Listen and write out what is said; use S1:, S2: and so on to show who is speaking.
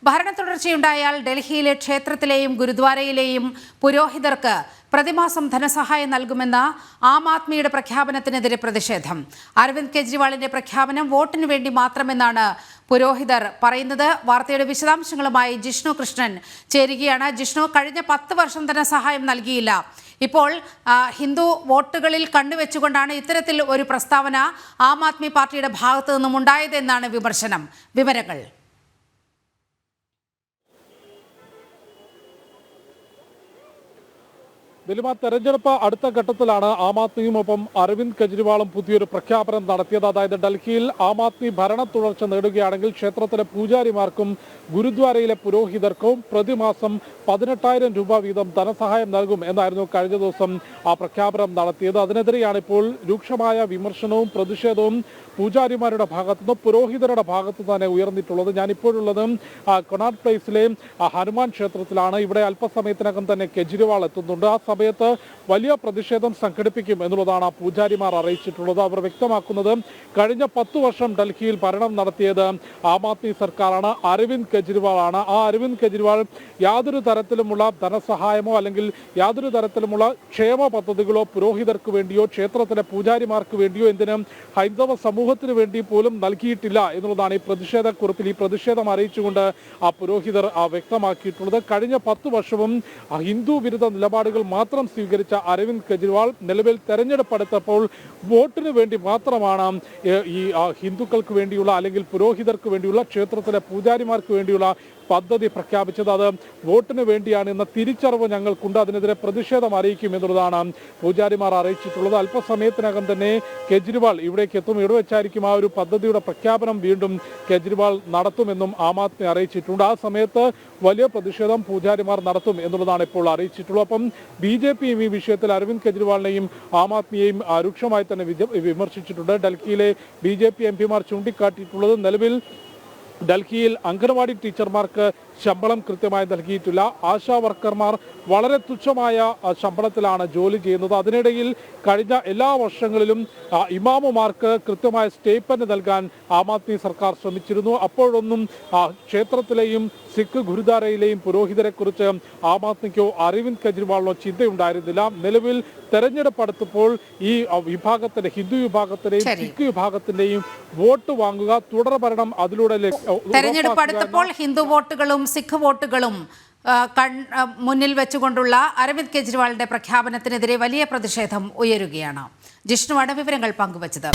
S1: ഭരണത്തുടർച്ചയുണ്ടായാൽ ഡൽഹിയിലെ ക്ഷേത്രത്തിലെയും ഗുരുദ്വാരയിലെയും പുരോഹിതർക്ക് പ്രതിമാസം ധനസഹായം നൽകുമെന്ന ആം ആദ്മിയുടെ പ്രഖ്യാപനത്തിനെതിരെ പ്രതിഷേധം. അരവിന്ദ് കെജ്രിവാളിന്റെ പ്രഖ്യാപനം വോട്ടിനു വേണ്ടി മാത്രമെന്നാണ് പുരോഹിതർ പറയുന്നത്. വാർത്തയുടെ വിശദാംശങ്ങളുമായി ജിഷ്ണു കൃഷ്ണൻ ചേരുകയാണ്. ജിഷ്ണു, കഴിഞ്ഞ 10 വർഷം ധനസഹായം നൽകിയില്ല. ഇപ്പോൾ ഹിന്ദു വോട്ടുകളിൽ കണ്ണുവെച്ചുകൊണ്ടാണ് ഇത്തരത്തിൽ ഒരു പ്രസ്താവന ആം ആദ്മി പാർട്ടിയുടെ ഭാഗത്തു നിന്നും ഉണ്ടായതെന്നാണ് വിമർശനം. വിവരങ്ങൾ
S2: ദിലിമ, തെരഞ്ഞെടുപ്പ് അടുത്ത ഘട്ടത്തിലാണ് ആം ആദ്മിയുമൊപ്പം അരവിന്ദ് കെജ്രിവാളും പുതിയൊരു പ്രഖ്യാപനം നടത്തിയത്. അതായത് ഡൽഹിയിൽ ആം ആദ്മി ഭരണ തുടർച്ച നേടുകയാണെങ്കിൽ ക്ഷേത്രത്തിലെ പൂജാരിമാർക്കും ഗുരുദ്വാരയിലെ പുരോഹിതർക്കും പ്രതിമാസം 18,000 രൂപ വീതം ധനസഹായം നൽകും എന്നായിരുന്നു കഴിഞ്ഞ ദിവസം ആ പ്രഖ്യാപനം നടത്തിയത്. അതിനെതിരെയാണ് ഇപ്പോൾ രൂക്ഷമായ വിമർശനവും പ്രതിഷേധവും പൂജാരിമാരുടെ ഭാഗത്തുനിന്ന് പുരോഹിതരുടെ ഭാഗത്തു തന്നെ ഉയർന്നിട്ടുള്ളത്. ഞാനിപ്പോഴുള്ളത് കൊണാട്ട് പ്ലേസിലെ ഹനുമാൻ ക്ഷേത്രത്തിലാണ്. ഇവിടെ അല്പസമയത്തിനകം തന്നെ കെജ്രിവാൾ എത്തുന്നുണ്ട്. ആ സമയത്ത് വലിയ പ്രതിഷേധം സംഘടിപ്പിക്കും എന്നുള്ളതാണ് ആ പൂജാരിമാർ അറിയിച്ചിട്ടുള്ളത്. അവർ വ്യക്തമാക്കുന്നത് കഴിഞ്ഞ 10 വർഷം ഡൽഹിയിൽ ഭരണം നടത്തിയത് ആം ആദ്മി സർക്കാരാണ്, അരവിന്ദ് കെജ്രിവാളാണ്. ആ അരവിന്ദ് കെജ്രിവാൾ യാതൊരു തരത്തിലുമുള്ള ധനസഹായമോ അല്ലെങ്കിൽ യാതൊരു തരത്തിലുമുള്ള ക്ഷേമ പദ്ധതികളോ പുരോഹിതർക്ക് വേണ്ടിയോ ക്ഷേത്രത്തിലെ പൂജാരിമാർക്ക് വേണ്ടിയോ എന്തിനും ഹൈന്ദവ സമൂഹത്തിന് വേണ്ടി പോലും നൽകിയിട്ടില്ല എന്നുള്ളതാണ് ഈ പ്രതിഷേധക്കുറിപ്പിൽ ഈ പ്രതിഷേധം അറിയിച്ചുകൊണ്ട് ആ പുരോഹിതർ വ്യക്തമാക്കിയിട്ടുള്ളത്. കഴിഞ്ഞ 10 വർഷവും ഹിന്ദു വിരുദ്ധ നിലപാടുകൾ മാത്രം സ്വീകരിച്ച അരവിന്ദ് കെജ്രിവാൾ നിലവിൽ തെരഞ്ഞെടുപ്പെടുത്തപ്പോൾ വോട്ടിന് വേണ്ടി മാത്രമാണ് ഈ ഹിന്ദുക്കൾക്ക് വേണ്ടിയുള്ള അല്ലെങ്കിൽ പുരോഹിതർക്ക് വേണ്ടിയുള്ള ക്ഷേത്രത്തിലെ പൂജാരിമാർക്ക് വേണ്ടിയുള്ള പദ്ധതി പ്രഖ്യാപിച്ചത്. അത് വോട്ടിന് വേണ്ടിയാണ് എന്ന തിരിച്ചറിവ് ഞങ്ങൾക്കുണ്ട്, അതിനെതിരെ പ്രതിഷേധം അറിയിക്കും എന്നുള്ളതാണ് പൂജാരിമാർ അറിയിച്ചിട്ടുള്ളത്. അല്പസമയത്തിനകം തന്നെ കെജ്രിവാൾ ഇവിടേക്ക് എത്തും. ഇവിടെ വെച്ചായിരിക്കും ആ ഒരു പദ്ധതിയുടെ പ്രഖ്യാപനം വീണ്ടും കെജ്രിവാൾ നടത്തുമെന്നും ആം ആദ്മി അറിയിച്ചിട്ടുണ്ട്. ആ സമയത്ത് വലിയ പ്രതിഷേധം പൂജാരിമാർ നടത്തും എന്നുള്ളതാണ് ഇപ്പോൾ അറിയിച്ചിട്ടുള്ളത്. അപ്പം BJP ഈ വിഷയത്തിൽ അരവിന്ദ് കെജ്രിവാളിനെയും ആം ആദ്മിയെയും രൂക്ഷമായി തന്നെ വിമർശിച്ചിട്ടുണ്ട്. ഡൽഹിയിലെ BJP MPമാർ ചൂണ്ടിക്കാട്ടിയിട്ടുള്ളത് നിലവിൽ ഡൽഹിയിൽ അംഗൻവാടി ടീച്ചർമാർക്ക് ശമ്പളം കൃത്യമായി നൽകിയിട്ടില്ല. ആശാ വർക്കർമാർ വളരെ തുച്ഛമായ ശമ്പളത്തിലാണ് ജോലി ചെയ്യുന്നത്. അതിനിടയിൽ കഴിഞ്ഞ എല്ലാ വർഷങ്ങളിലും ഇമാമുമാർക്ക് കൃത്യമായ സ്റ്റേപ്പൻഡ് നൽകാൻ ആം ആദ്മി സർക്കാർ ശ്രമിച്ചിരുന്നു. അപ്പോഴൊന്നും ക്ഷേത്രത്തിലെയും സിഖ് ഗുരുദ്വാരയിലെയും പുരോഹിതരെക്കുറിച്ച് ആം ആദ്മിക്കോ അരവിന്ദ് കെജ്രിവാളിനോ ചിന്തയുണ്ടായിരുന്നില്ല. നിലവിൽ തെരഞ്ഞെടുപ്പ് അടുത്തപ്പോൾ ഈ വിഭാഗത്തിന്റെ ഹിന്ദു വിഭാഗത്തിന്റെയും സിഖ് വിഭാഗത്തിന്റെയും വോട്ട് വാങ്ങുക, തുടർ ഭരണം അതിലൂടെ
S1: തെരഞ്ഞെടുപ്പ് അടുത്തപ്പോൾ ഹിന്ദു വോട്ടുകളും സിഖ് വോട്ടുകളും മുന്നിൽ വെച്ചുകൊണ്ടുള്ള അരവിന്ദ് കെജ്രിവാളിന്റെ പ്രഖ്യാപനത്തിനെതിരെ വലിയ പ്രതിഷേധം ഉയരുകയാണ്. ജിഷ്ണുവാണ് വിവരങ്ങൾ പങ്കുവച്ചത്.